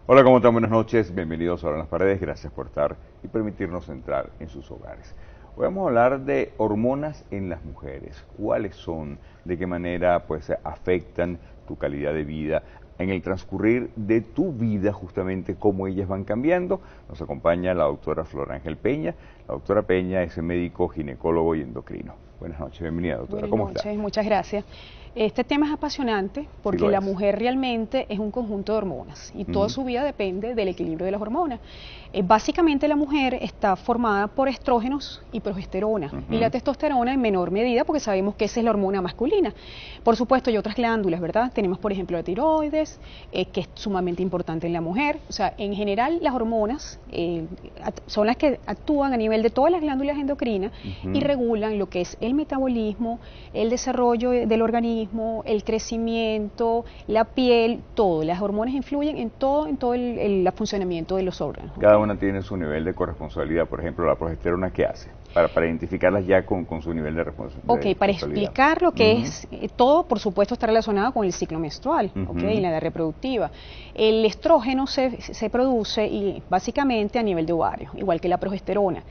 Hola, ¿cómo están? Buenas noches, bienvenidos a Ahora en las Paredes, gracias por estar y permitirnos entrar en sus hogares. Hoy vamos a hablar de hormonas en las mujeres, cuáles son, de qué manera pues afectan tu calidad de vida en el transcurrir de tu vida, justamente cómo ellas van cambiando. Nos acompaña la doctora Flor Ángel Peña. La doctora Peña es médico, ginecólogo y endocrino. Buenas noches, bienvenida doctora, ¿cómo está? Buenas noches, muchas gracias. Este tema es apasionante porque Sí, la mujer realmente es un conjunto de hormonas y toda su vida depende del equilibrio de las hormonas. Básicamente la mujer está formada por estrógenos y progesterona y la testosterona en menor medida porque sabemos que esa es la hormona masculina. Por supuesto hay otras glándulas, ¿verdad? Tenemos por ejemplo la tiroides, que es sumamente importante en la mujer. O sea, en general las hormonas son las que actúan a nivel de todas las glándulas endocrinas y regulan lo que es el metabolismo, el desarrollo del organismo, el crecimiento, la piel, todo. Las hormonas influyen en todo el funcionamiento de los órganos. Cada una tiene su nivel de corresponsabilidad. Por ejemplo, la progesterona, ¿qué hace? Para identificarlas ya con su nivel de responsabilidad. Ok, para explicar lo que es, todo por supuesto está relacionado con el ciclo menstrual, y la edad reproductiva. El estrógeno se produce y básicamente a nivel de ovario, igual que la progesterona.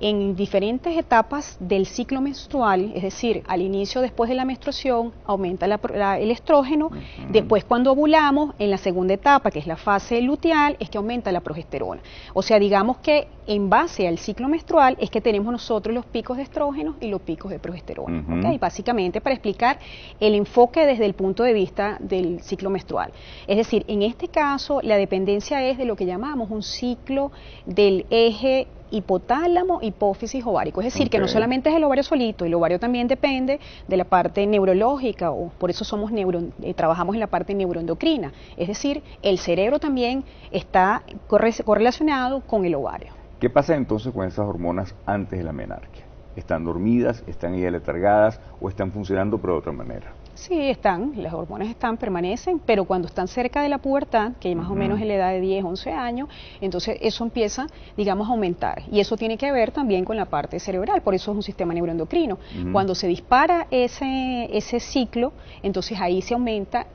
En diferentes etapas del ciclo menstrual, es decir, al inicio después de la menstruación, aumenta el estrógeno, después cuando ovulamos, en la segunda etapa, que es la fase luteal, es que aumenta la progesterona. O sea, digamos que en base al ciclo menstrual es que tenemos nosotros los picos de estrógeno y los picos de progesterona. ¿Okay? Básicamente para explicar el enfoque desde el punto de vista del ciclo menstrual. Es decir, en este caso la dependencia es de lo que llamamos un ciclo del eje hipotálamo, hipófisis, ovárico. Es decir, que no solamente es el ovario solito, el ovario también depende de la parte neurológica, o por eso trabajamos en la parte neuroendocrina. Es decir, el cerebro también está correlacionado con el ovario. ¿Qué pasa entonces con esas hormonas antes de la menarquia? ¿Están dormidas, están ya letargadas o están funcionando pero de otra manera? Sí, las hormonas permanecen, pero cuando están cerca de la pubertad, que más o menos es la edad de 10, 11 años, entonces eso empieza, digamos, a aumentar. Y eso tiene que ver también con la parte cerebral, por eso es un sistema neuroendocrino. Cuando se dispara ese ciclo, entonces ahí se aumenta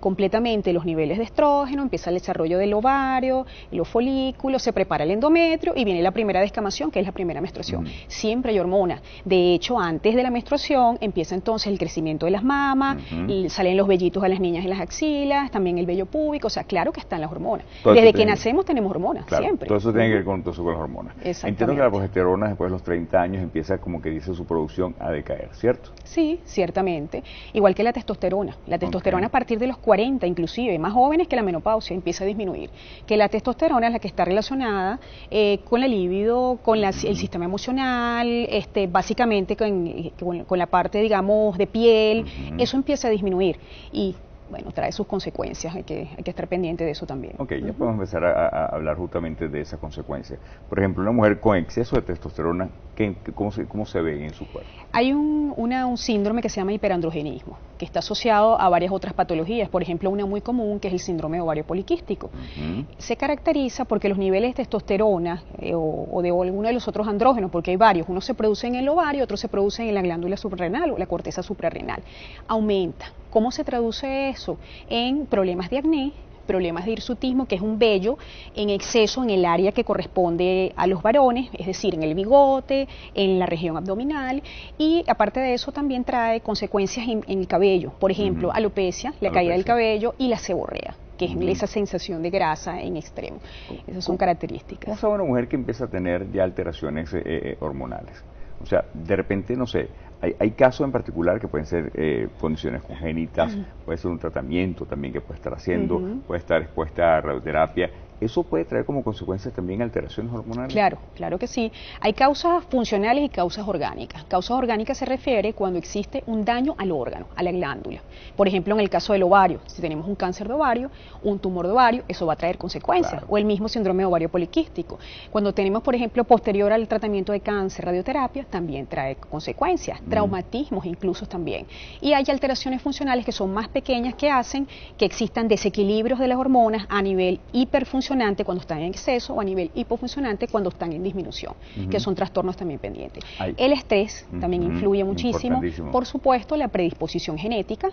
completamente los niveles de estrógeno, empieza el desarrollo del ovario, los folículos, se prepara el endometrio y viene la primera descamación, que es la primera menstruación. Siempre hay hormonas. De hecho, antes de la menstruación empieza entonces el crecimiento de las mamas, y salen los vellitos a las niñas en las axilas, también el vello púbico, o sea, claro que están las hormonas. Desde que nacemos tenemos hormonas, claro, siempre. Todo eso tiene que ver con las hormonas. Entiendo que la progesterona después de los 30 años empieza, como que dice, su producción a decaer, ¿cierto? Sí, ciertamente. Igual que la testosterona. La testosterona a partir de los 40, inclusive, más jóvenes que la menopausia, empieza a disminuir. Que la testosterona es la que está relacionada con la libido, con el sistema emocional, básicamente con la parte, digamos, de piel. Eso empieza a disminuir y bueno, trae sus consecuencias, hay que estar pendiente de eso también. Ok, ya podemos empezar a hablar justamente de esas consecuencias. Por ejemplo, una mujer con exceso de testosterona, ¿cómo se ve en su cuerpo? Hay un síndrome que se llama hiperandrogenismo, que está asociado a varias otras patologías, por ejemplo, una muy común que es el síndrome de ovario poliquístico. Se caracteriza porque los niveles de testosterona o de alguno de los otros andrógenos, porque hay varios, uno se produce en el ovario, otro se produce en la glándula suprarrenal o la corteza suprarrenal, aumenta. ¿Cómo se traduce eso? En problemas de acné, problemas de hirsutismo, que es un vello en exceso en el área que corresponde a los varones, es decir, en el bigote, en la región abdominal, y aparte de eso también trae consecuencias en el cabello, por ejemplo, alopecia, la caída del cabello y la seborrea, que es esa sensación de grasa en extremo. Esas son características. ¿Cómo sabe una mujer que empieza a tener ya alteraciones hormonales? O sea, de repente, no sé, hay casos en particular que pueden ser condiciones congénitas, puede ser un tratamiento también que puede estar haciendo, puede estar expuesta a radioterapia. ¿Eso puede traer como consecuencia también alteraciones hormonales? Claro, claro que sí. Hay causas funcionales y causas orgánicas. Causas orgánicas se refiere cuando existe un daño al órgano, a la glándula. Por ejemplo, en el caso del ovario, si tenemos un cáncer de ovario, un tumor de ovario, eso va a traer consecuencias. Claro. O el mismo síndrome de ovario poliquístico. Cuando tenemos, por ejemplo, posterior al tratamiento de cáncer, radioterapia, también trae consecuencias. Traumatismos incluso también. Y hay alteraciones funcionales que son más pequeñas que hacen que existan desequilibrios de las hormonas a nivel hiperfuncional funcionante cuando están en exceso o a nivel hipofuncionante cuando están en disminución, que son trastornos también pendientes. El estrés también influye muchísimo. Por supuesto, la predisposición genética,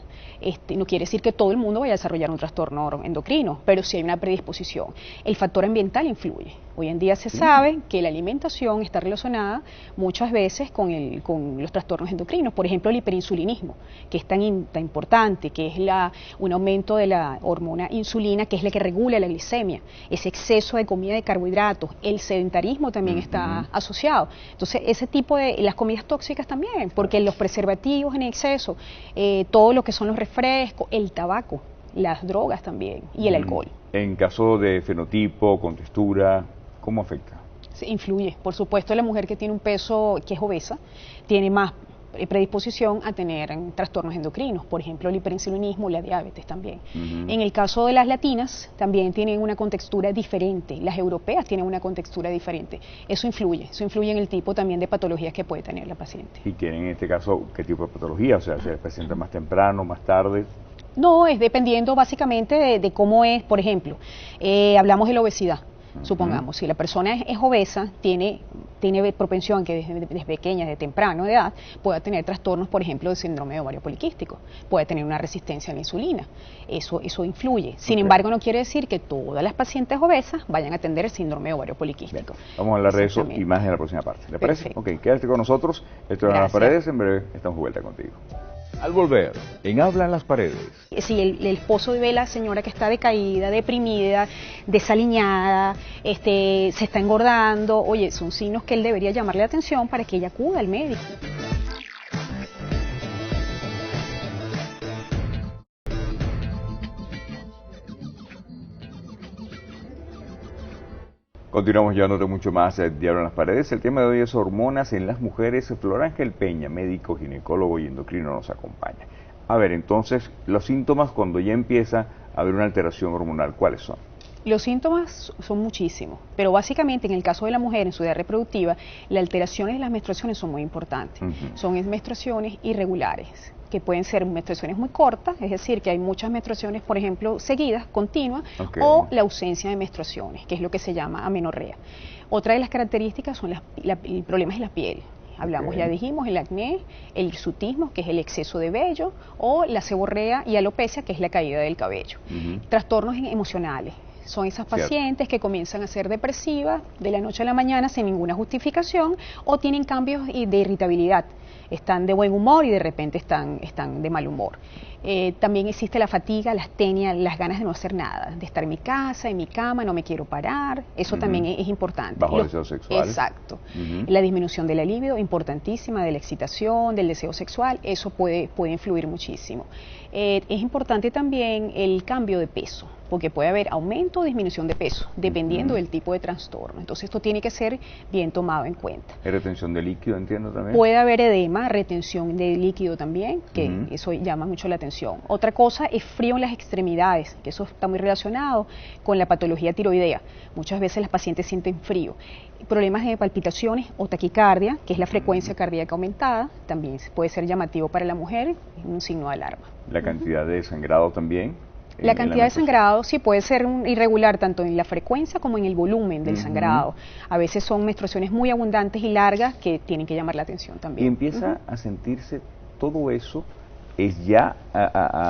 no quiere decir que todo el mundo vaya a desarrollar un trastorno endocrino, pero sí hay una predisposición. El factor ambiental influye. Hoy en día se sabe que la alimentación está relacionada muchas veces con los trastornos endocrinos. Por ejemplo, el hiperinsulinismo, que es tan importante, que es un aumento de la hormona insulina, que es la que regula la glicemia, ese exceso de comida de carbohidratos, el sedentarismo también está asociado. Entonces, ese tipo de, las comidas tóxicas también, porque los preservativos en exceso, todo lo que son los refrescos, el tabaco, las drogas también y el alcohol. En caso de fenotipo, con textura, ¿cómo afecta? Sí, influye. Por supuesto, la mujer que tiene un peso que es obesa tiene más predisposición a tener trastornos endocrinos, por ejemplo el hiperinsulinismo, la diabetes también. En el caso de las latinas también tienen una contextura diferente, las europeas tienen una contextura diferente, eso influye en el tipo también de patologías que puede tener la paciente. ¿Y tienen en este caso qué tipo de patología? O sea, ¿se presenta más temprano, más tarde? No, es dependiendo básicamente de cómo es, por ejemplo, hablamos de la obesidad. Supongamos, si la persona es obesa, tiene propensión que desde pequeña, de temprano de edad, pueda tener trastornos, por ejemplo, de síndrome de ovario poliquístico, puede tener una resistencia a la insulina, eso influye. Sin embargo, no quiere decir que todas las pacientes obesas vayan a tener el síndrome de ovario poliquístico. Bien, vamos a hablar de eso y más en la próxima parte. ¿Le parece? Ok, quédate con nosotros. Esto es Habla en las Paredes, en breve estamos de vuelta contigo. Al volver, en Habla en las Paredes. Si el esposo ve a la señora que está decaída, deprimida, desaliñada, se está engordando, oye, son signos que él debería llamarle la atención para que ella acuda al médico. Continuamos llevándote mucho más de Habla en las Paredes. El tema de hoy es hormonas en las mujeres. Flor Ángel Peña, médico, ginecólogo y endocrino, nos acompaña. A ver, entonces, los síntomas cuando ya empieza a haber una alteración hormonal, ¿cuáles son? Los síntomas son muchísimos, pero básicamente en el caso de la mujer en su edad reproductiva, las alteraciones de las menstruaciones son muy importantes. Son menstruaciones irregulares, que pueden ser menstruaciones muy cortas, es decir, que hay muchas menstruaciones, por ejemplo, seguidas, continuas, o la ausencia de menstruaciones, que es lo que se llama amenorrea. Otra de las características son el problema de la piel. Hablamos, ya dijimos, el acné, el hirsutismo, que es el exceso de vello, o la seborrea y alopecia, que es la caída del cabello. Trastornos emocionales. Son esas pacientes que comienzan a ser depresivas de la noche a la mañana sin ninguna justificación o tienen cambios de irritabilidad. Están de buen humor y de repente están de mal humor. También existe la fatiga, la astenia, las ganas de no hacer nada, de estar en mi casa, en mi cama, no me quiero parar, eso también es importante. Bajo deseo sexual. Exacto. La disminución de la libido, importantísima, de la excitación, del deseo sexual, eso puede influir muchísimo. Es importante también el cambio de peso, porque puede haber aumento o disminución de peso, dependiendo del tipo de trastorno. Entonces esto tiene que ser bien tomado en cuenta. ¿Retención de líquido, entiendo también? Puede haber edema, retención de líquido también, que eso llama mucho la atención. Otra cosa es frío en las extremidades, que eso está muy relacionado con la patología tiroidea. Muchas veces las pacientes sienten frío. Problemas de palpitaciones o taquicardia, que es la frecuencia cardíaca aumentada, también puede ser llamativo para la mujer, es un signo de alarma. ¿La cantidad de sangrado también? La cantidad de sangrado sí puede ser irregular tanto en la frecuencia como en el volumen del sangrado. A veces son menstruaciones muy abundantes y largas que tienen que llamar la atención también. Y empieza a sentirse todo eso, ¿es ya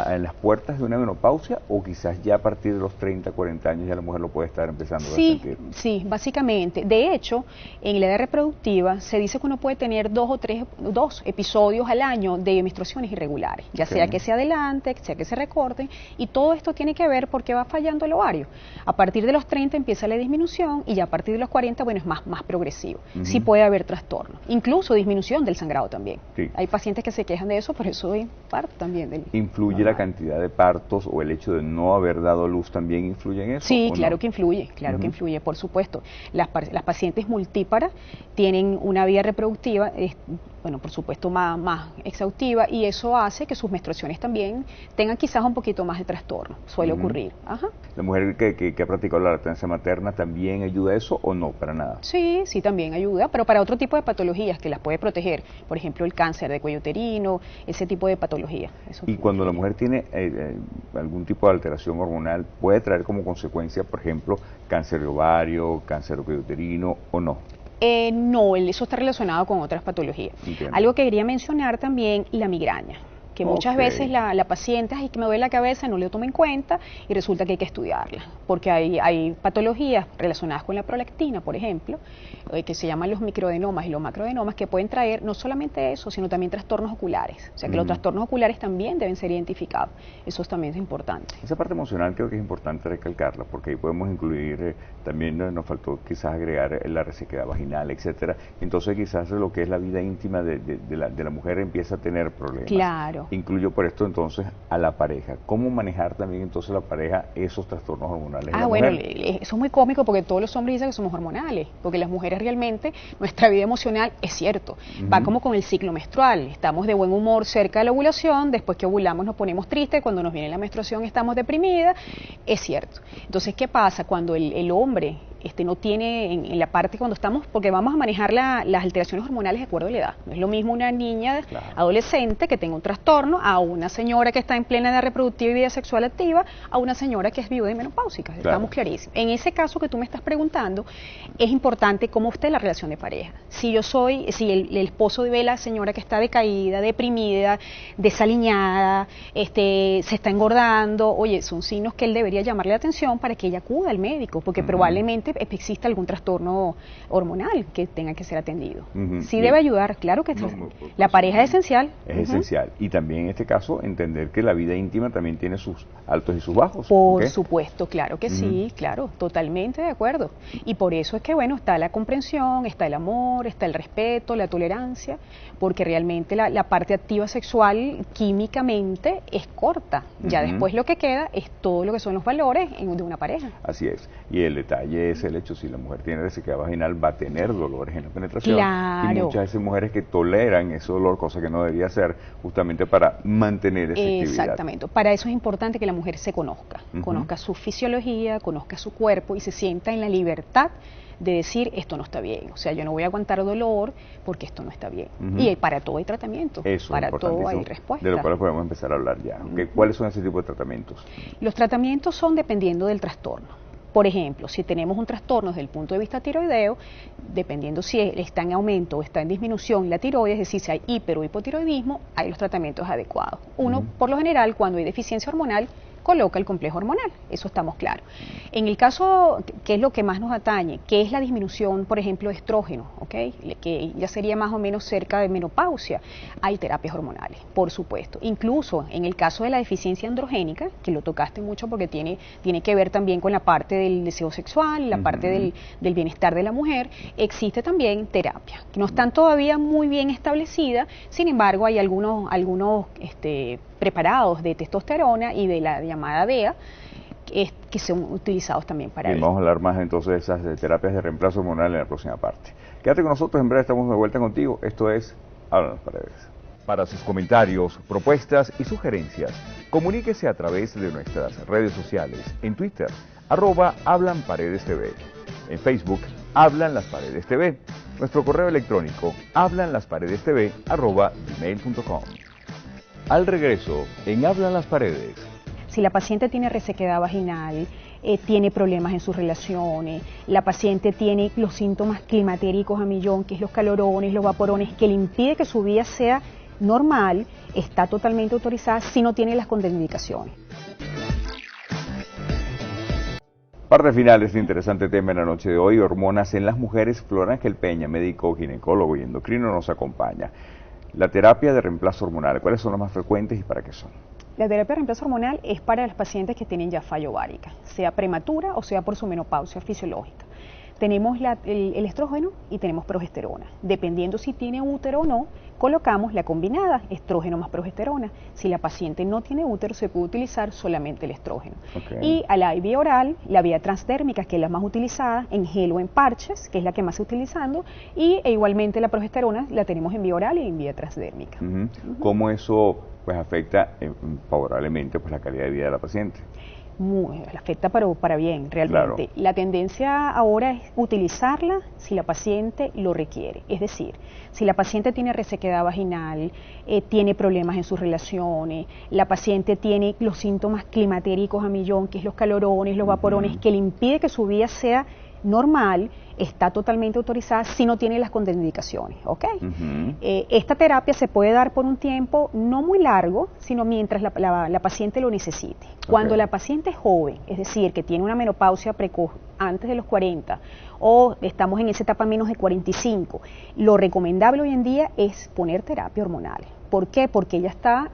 en las puertas de una menopausia o quizás ya a partir de los 30, 40 años ya la mujer lo puede estar empezando a sentir? Sí, básicamente. De hecho, en la edad reproductiva se dice que uno puede tener dos episodios al año de menstruaciones irregulares, ya sea que se adelante, sea que se recorten, y todo esto tiene que ver porque va fallando el ovario. A partir de los 30 empieza la disminución y ya a partir de los 40, bueno, es más progresivo. Sí puede haber trastorno, incluso disminución del sangrado también. Hay pacientes que se quejan de eso, pero eso es parte también del... ¿Influye la cantidad de partos o el hecho de no haber dado luz también influye en eso? Sí, claro que influye, claro que influye, por supuesto. Las pacientes multíparas tienen una vida reproductiva bueno, por supuesto más exhaustiva, y eso hace que sus menstruaciones también tengan quizás un poquito más de trastorno, suele ocurrir. Ajá. ¿La mujer que ha practicado la lactancia materna también ayuda a eso o no, para nada? Sí, sí, también ayuda, pero para otro tipo de patologías que las puede proteger, por ejemplo, el cáncer de cuello uterino, ese tipo de patologías. Y cuando la mujer tiene algún tipo de alteración hormonal, ¿puede traer como consecuencia, por ejemplo, cáncer de ovario, cáncer de cuello uterino o no? No, eso está relacionado con otras patologías. Entiendo. Algo que quería mencionar también, la migraña, que muchas veces la paciente, ay, que me duele la cabeza, no le toma en cuenta y resulta que hay que estudiarla, porque hay patologías relacionadas con la prolactina, por ejemplo, que se llaman los microadenomas y los macroadenomas, que pueden traer no solamente eso, sino también trastornos oculares. O sea que los trastornos oculares también deben ser identificados. Eso también es importante. Esa parte emocional creo que es importante recalcarla, porque ahí podemos incluir, también nos faltó quizás agregar la resequedad vaginal, etcétera. Entonces quizás lo que es la vida íntima de la mujer empieza a tener problemas. Claro. Incluyo por esto entonces a la pareja. ¿Cómo manejar también entonces la pareja esos trastornos hormonales? Bueno, eso es muy cómico porque todos los hombres dicen que somos hormonales, porque las mujeres realmente, nuestra vida emocional es cierto, va como con el ciclo menstrual, estamos de buen humor cerca de la ovulación, después que ovulamos nos ponemos tristes, cuando nos viene la menstruación estamos deprimidas, es cierto. Entonces, ¿qué pasa? Cuando el hombre no tiene en la parte cuando estamos, porque vamos a manejar las alteraciones hormonales de acuerdo a la edad. No es lo mismo una niña adolescente que tenga un trastorno a una señora que está en plena edad reproductiva y vida sexual activa, a una señora que es viuda y menopáusica. Estamos clarísimos. En ese caso que tú me estás preguntando, es importante cómo esté la relación de pareja. Si el esposo ve a la señora que está decaída, deprimida, desaliñada, se está engordando, oye, son signos que él debería llamarle la atención para que ella acuda al médico, porque probablemente existe algún trastorno hormonal que tenga que ser atendido. Sí debe ayudar, claro que la pareja es esencial. Es esencial. Y también en este caso entender que la vida íntima también tiene sus altos y sus bajos. Por supuesto, claro que sí, claro, totalmente de acuerdo. Y por eso es que, bueno, está la comprensión, está el amor, está el respeto, la tolerancia, porque realmente la parte activa sexual químicamente es corta. Ya después lo que queda es todo lo que son los valores de una pareja. Así es. Y el detalle es el hecho, si la mujer tiene resequedad vaginal va a tener dolores en la penetración. Claro. Y muchas veces mujeres que toleran ese dolor, cosa que no debería hacer, justamente para mantener esa actividad. Exactamente. Para eso es importante que la mujer se conozca, conozca su fisiología, conozca su cuerpo y se sienta en la libertad de decir esto no está bien, o sea, yo no voy a aguantar dolor porque esto no está bien. Y para todo hay tratamiento, para todo hay respuesta. De lo cual podemos empezar a hablar ya. ¿Cuáles son ese tipo de tratamientos? Los tratamientos son dependiendo del trastorno. Por ejemplo, si tenemos un trastorno desde el punto de vista tiroideo, dependiendo si está en aumento o está en disminución la tiroides, es decir, si hay hiper o hipotiroidismo, hay los tratamientos adecuados. Uno, por lo general, cuando hay deficiencia hormonal, coloca el complejo hormonal, eso estamos claros. En el caso, que es lo que más nos atañe, que es la disminución, por ejemplo, de estrógeno, ¿okay? Que ya sería más o menos cerca de menopausia, hay terapias hormonales, por supuesto. Incluso en el caso de la deficiencia androgénica, que lo tocaste mucho porque tiene que ver también con la parte del deseo sexual, la parte del bienestar de la mujer, existe también terapia, que no están todavía muy bien establecida, sin embargo hay algunos preparados de testosterona y de la llamada DEA que son utilizados también para ello. Vamos a hablar más entonces de esas terapias de reemplazo hormonal en la próxima parte. Quédate con nosotros, en breve estamos de vuelta contigo. Esto es Hablan las Paredes. Para sus comentarios, propuestas y sugerencias, comuníquese a través de nuestras redes sociales. En Twitter, @HablanParedesTV. En Facebook, Hablan las Paredes TV. Nuestro correo electrónico, hablanlasparedestv@gmail.com. Al regreso, en Hablan las Paredes. Si la paciente tiene resequedad vaginal, tiene problemas en sus relaciones, la paciente tiene los síntomas climatéricos a millón, que es los calorones, los vaporones, que le impide que su vida sea normal, está totalmente autorizada si no tiene las contraindicaciones. Parte final de este interesante tema en la noche de hoy, hormonas en las mujeres. Flor Ángel Peña, médico, ginecólogo y endocrino, nos acompaña. La terapia de reemplazo hormonal, ¿cuáles son las más frecuentes y para qué son? La terapia de reemplazo hormonal es para las pacientes que tienen ya falla ovárica, sea prematura o sea por su menopausia fisiológica. Tenemos el estrógeno y tenemos progesterona. Dependiendo si tiene útero o no, colocamos la combinada, estrógeno más progesterona. Si la paciente no tiene útero, se puede utilizar solamente el estrógeno. Y a la vía oral, la vía transdérmica, que es la más utilizada, en gel o en parches, que es la que más se está utilizando, e igualmente la progesterona la tenemos en vía oral y en vía transdérmica. ¿Cómo eso pues afecta favorablemente pues la calidad de vida de la paciente? La afecta para bien, realmente. Claro. La tendencia ahora es utilizarla si la paciente lo requiere. Es decir, si la paciente tiene resequedad vaginal, tiene problemas en sus relaciones, la paciente tiene los síntomas climatéricos a millón, que es los calorones, los vaporones, que le impide que su vida sea normal, está totalmente autorizada si no tiene las contraindicaciones, ¿ok? Esta terapia se puede dar por un tiempo no muy largo, sino mientras la paciente lo necesite. Cuando la paciente es joven, es decir, que tiene una menopausia precoz antes de los 40 o estamos en esa etapa menos de 45, lo recomendable hoy en día es poner terapia hormonal. ¿Por qué? Porque ella está,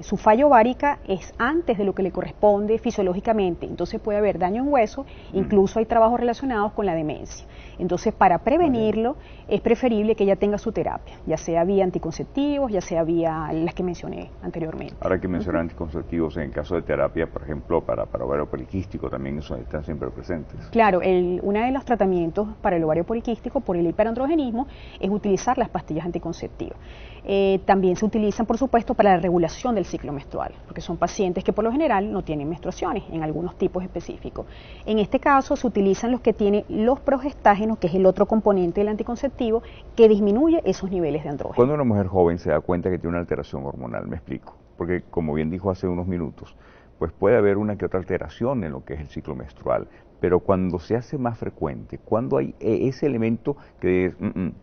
su falla ovárica es antes de lo que le corresponde fisiológicamente, entonces puede haber daño en hueso, incluso hay trabajos relacionados con la demencia. Entonces, para prevenirlo, es preferible que ella tenga su terapia, ya sea vía anticonceptivos, ya sea vía las que mencioné anteriormente. Ahora que mencionar anticonceptivos, en el caso de terapia, por ejemplo, para ovario poliquístico, también eso están siempre presentes. Claro, uno de los tratamientos para el ovario poliquístico por el hiperandrogenismo es utilizar las pastillas anticonceptivas. También se utilizan, por supuesto, para la regulación del ciclo menstrual, porque son pacientes que por lo general no tienen menstruaciones en algunos tipos específicos. En este caso se utilizan los que tienen los progestágenos, que es el otro componente del anticonceptivo, que disminuye esos niveles de andrógeno. Cuando una mujer joven se da cuenta que tiene una alteración hormonal, me explico, porque como bien dijo hace unos minutos, pues puede haber una que otra alteración en lo que es el ciclo menstrual, pero cuando se hace más frecuente, cuando hay ese elemento que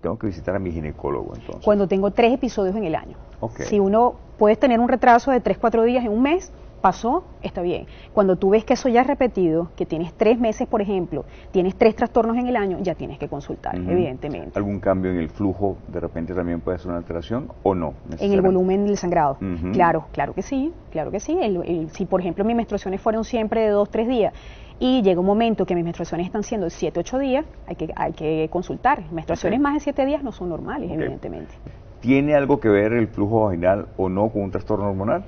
tengo que visitar a mi ginecólogo entonces. Cuando tengo 3 episodios en el año. Si uno puedes tener un retraso de 3-4 días en un mes, pasó, está bien. Cuando tú ves que eso ya es repetido, que tienes 3 meses, por ejemplo, tienes 3 trastornos en el año, ya tienes que consultar, evidentemente. ¿Algún cambio en el flujo de repente también puede ser una alteración o no? En el volumen del sangrado. Claro, claro que sí, claro que sí. Si, por ejemplo, mis menstruaciones fueron siempre de 2-3 días, y llega un momento que mis menstruaciones están siendo de 7-8 días, hay que consultar. Menstruaciones más de 7 días no son normales, evidentemente. ¿Tiene algo que ver el flujo vaginal o no con un trastorno hormonal?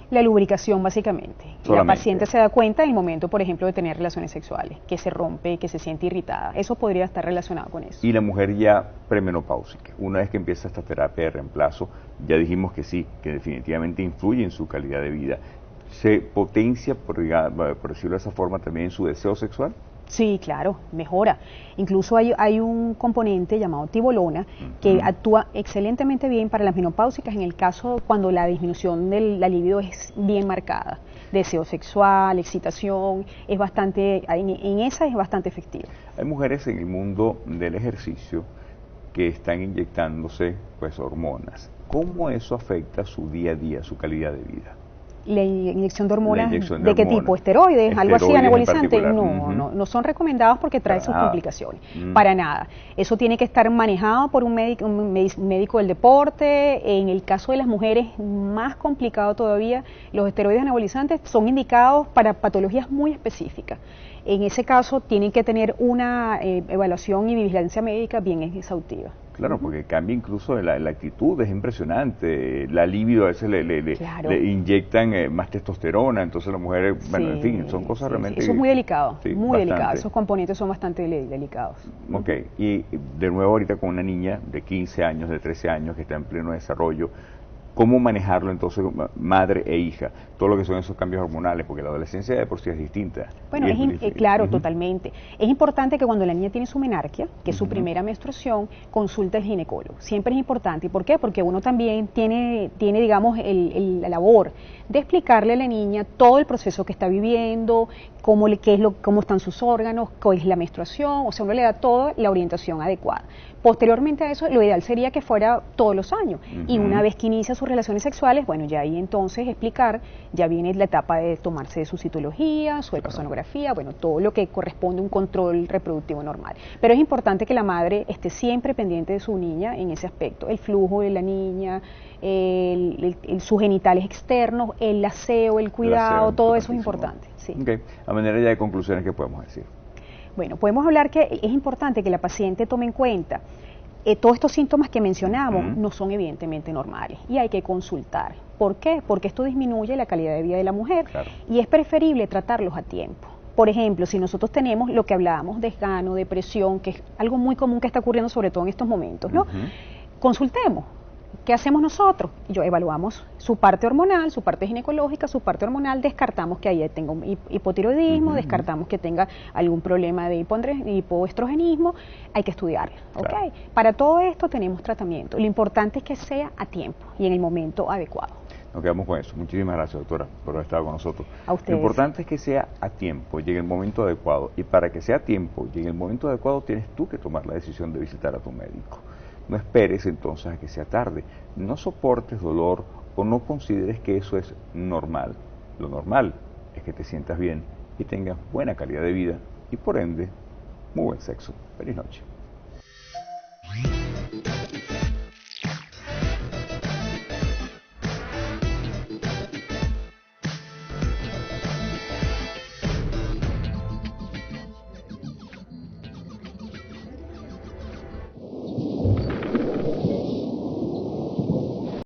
La lubricación, básicamente. La paciente se da cuenta en el momento, por ejemplo, de tener relaciones sexuales, que se rompe, que se siente irritada. Eso podría estar relacionado con eso. Y la mujer ya premenopáusica, una vez que empieza esta terapia de reemplazo, ya dijimos que sí, que definitivamente influye en su calidad de vida. ¿Se potencia, por decirlo de esa forma, también en su deseo sexual? Sí, claro, mejora. Incluso hay un componente llamado tibolona que actúa excelentemente bien para las menopáusicas en el caso cuando la disminución de la libido es bien marcada. Deseo sexual, excitación, es bastante, en esa es bastante efectiva. Hay mujeres en el mundo del ejercicio que están inyectándose pues hormonas. ¿Cómo eso afecta su día a día, su calidad de vida? La inyección de hormonas, ¿de qué tipo? ¿Esteroides? ¿Algo así anabolizante? No son recomendados porque trae sus complicaciones. Para nada. Eso tiene que estar manejado por un médico del deporte. En el caso de las mujeres, más complicado todavía, los esteroides anabolizantes son indicados para patologías muy específicas. En ese caso, tienen que tener una evaluación y vigilancia médica bien exhaustiva. Claro, porque cambia incluso la actitud, es impresionante. La libido a veces le inyectan más testosterona, entonces las mujeres, bueno, en fin, son cosas realmente... Eso es muy delicado, muy delicado. Esos componentes son bastante delicados. Ok, y de nuevo ahorita con una niña de 15 años, de 13 años, que está en pleno desarrollo, ¿cómo manejarlo entonces madre e hija? Todo lo que son esos cambios hormonales, porque la adolescencia de por sí es distinta. Bueno, claro, totalmente. Es importante que cuando la niña tiene su menarquia, que es su primera menstruación, consulte al ginecólogo. Siempre es importante. ¿Y por qué? Porque uno también tiene digamos, la labor de explicarle a la niña todo el proceso que está viviendo, cómo están sus órganos, qué es la menstruación, o sea, uno le da toda la orientación adecuada. Posteriormente a eso, lo ideal sería que fuera todos los años. Y una vez que inicia sus relaciones sexuales, bueno, ya ahí entonces explicar, ya viene la etapa de tomarse su citología, su ultrasonografía, bueno, todo lo que corresponde a un control reproductivo normal. Pero es importante que la madre esté siempre pendiente de su niña en ese aspecto, el flujo de la niña, sus genitales externos, el aseo, el cuidado, todo eso es importante. Sí. Okay. A manera ya de conclusiones, ¿qué podemos decir? Bueno, podemos hablar que es importante que la paciente tome en cuenta todos estos síntomas que mencionamos no son evidentemente normales y hay que consultar. ¿Por qué? Porque esto disminuye la calidad de vida de la mujer y es preferible tratarlos a tiempo. Por ejemplo, si nosotros tenemos lo que hablábamos, desgano, depresión, que es algo muy común que está ocurriendo sobre todo en estos momentos, ¿no? Consultemos. ¿Qué hacemos nosotros? Evaluamos su parte hormonal, su parte ginecológica, su parte hormonal, descartamos que ahí tenga un hipotiroidismo, descartamos que tenga algún problema de hipoestrogenismo, hay que estudiarlo, ¿ok? Para todo esto tenemos tratamiento. Lo importante es que sea a tiempo y en el momento adecuado. Nos quedamos con eso. Muchísimas gracias, doctora, por haber estado con nosotros. A ustedes. Lo importante es que sea a tiempo, llegue el momento adecuado. Y para que sea a tiempo, llegue el momento adecuado, tienes tú que tomar la decisión de visitar a tu médico. No esperes entonces a que sea tarde. No soportes dolor o no consideres que eso es normal. Lo normal es que te sientas bien y tengas buena calidad de vida y por ende, muy buen sexo. Feliz noche.